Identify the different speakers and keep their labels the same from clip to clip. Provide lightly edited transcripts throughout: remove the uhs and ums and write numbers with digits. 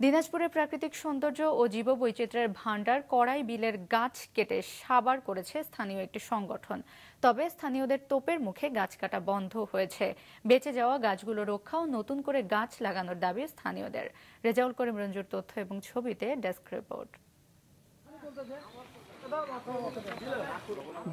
Speaker 1: দিনাজপুরের প্রাকৃতিক সৌন্দর্য ও জীববৈচিত্র্যের ভাণ্ডার কড়াই বিলের গাছ কেটে সাবার করেছে স্থানীয় একটি সংগঠন। তবে স্থানীয়দের তোপের মুখে গাছ কাটা বন্ধ হয়েছে। বেঁচে যাওয়া গাছগুলো রক্ষা ও নতুন করে গাছ লাগানোর দাবি স্থানীয়দের। রেজাউল করিম রঞ্জুর তথ্য এবং ছবিতে ডেস্ক রিপোর্ট।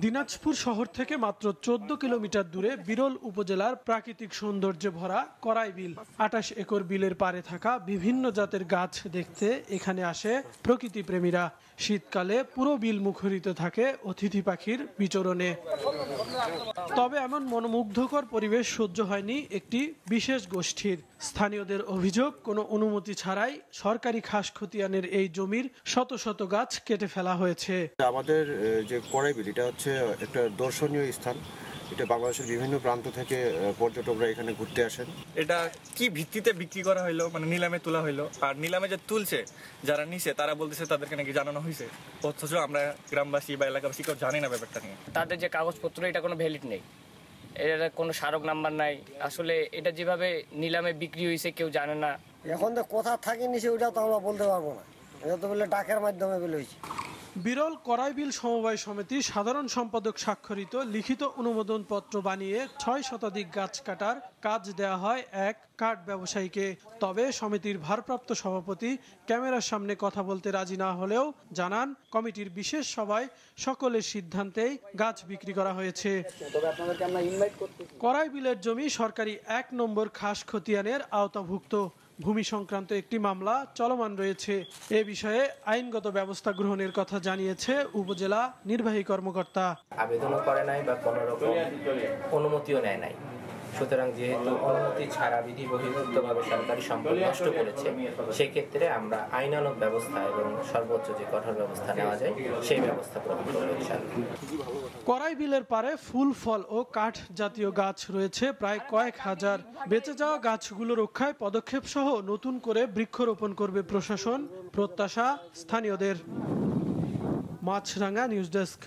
Speaker 2: দিনাজপুর শহর থেকে মাত্র 14 কিলোমিটার দূরে বিরল উপজেলার প্রাকৃতিক সৌন্দর্যে ভরা কড়াই বিল। 28 একর বিলের পারে থাকা বিভিন্ন জাতের গাছ দেখতে এখানে আসে প্রকৃতি প্রেমীরা। শীতকালে পুরো বিল মুখরিত থাকে অতিথি পাখির বিচরণে। তবে এমন মনোমুগ্ধকর পরিবেশ সহ্য হয়নি একটি বিশেষ গোষ্ঠীর। স্থানীয়দের অভিযোগ, কোনো অনুমতি ছাড়াই সরকারি খাস খতিয়ানের এই জমির শত শত গাছ কেটে ফেলা হয়েছে।
Speaker 3: আমাদের যে কড়াই বিল, এটা হচ্ছে একটা দর্শনীয় স্থান। এটা বাংলাদেশের বিভিন্ন প্রান্ত থেকে পর্যটকরা এখানে ঘুরতে আসেন।
Speaker 4: এটা কি ভিত্তিতে বিক্রি করা হইলো, মানে নিলামে তোলা হইলো, আর নিলামে যে তুলছে যারা নিছে তারা বলতেছে তাদেরকে নাকি জানানো হয়েছে, অথচ আমরা গ্রামবাসী বা এলাকাবাসী কেউ জানি না ব্যাপারটা নিয়ে।
Speaker 5: তাদের যে কাগজপত্র, এটা কোনো ভ্যালিড নেই, এর কোনো স্মারক নাম্বার নাই। আসলে এটা যেভাবে নিলামে বিক্রি হয়েছে কেউ জানে না।
Speaker 6: এখন তো কোথা থাকে নিছে ওইটা তো আমরা বলতে পারবো না, এটা তো বলে ডাকের মাধ্যমে বলে হয়েছে।
Speaker 2: বিরল কড়াই বিল সমবায় সমিতি সাধারণ সম্পাদক স্বাক্ষরিত লিখিত অনুমোদন পত্র বানিয়ে 6 শতাধিক গাছ কাটার কাজ দেওয়া হয় এক কাঠ ব্যবসায়ীকে। তবে সমিতির ভারপ্রাপ্ত সভাপতি ক্যামেরার সামনে কথা বলতে রাজি না হলেও জানান, কমিটির বিশেষ সভায় সকলের সিদ্ধান্তেই গাছ বিক্রি করা হয়েছে। কড়াই বিলের জমি সরকারি 1 নম্বর খাস খতিয়ানের আওতাভুক্ত। ভূমি সংক্রান্ত একটি মামলা চলমান রয়েছে। এ বিষয়ে আইনগত ব্যবস্থা গ্রহণের কথা জানিয়েছে উপজেলা নির্বাহী কর্মকর্তা।
Speaker 7: আবেদনও করে নাই বা কোনো রকম অনুমতিও নেয় নাই। সুতরাং যেহেতু অনুমতি ছাড়া বিধি বহির্ভূতভাবে সরকারি সম্পদ নষ্ট করেছে, সেক্ষেত্রে আমরা আইনানুগ ব্যবস্থা এবং সর্বোচ্চ যে কঠোর ব্যবস্থা নেওয়া যায় সেই ব্যবস্থা গ্রহণ করব ইনশাআল্লাহ।
Speaker 2: কড়াই বিলের পারে ফুল, ফল ও কাঠ জাতীয় গাছ রয়েছে প্রায় কয়েক হাজার। বেঁচে যাওয়া গাছগুলো রক্ষায় পদক্ষেপ সহ নতুন করে বৃক্ষরোপণ করবে প্রশাসন, প্রত্যাশা স্থানীয়দের। মাছরাঙ্গা নিউজ ডেস্ক।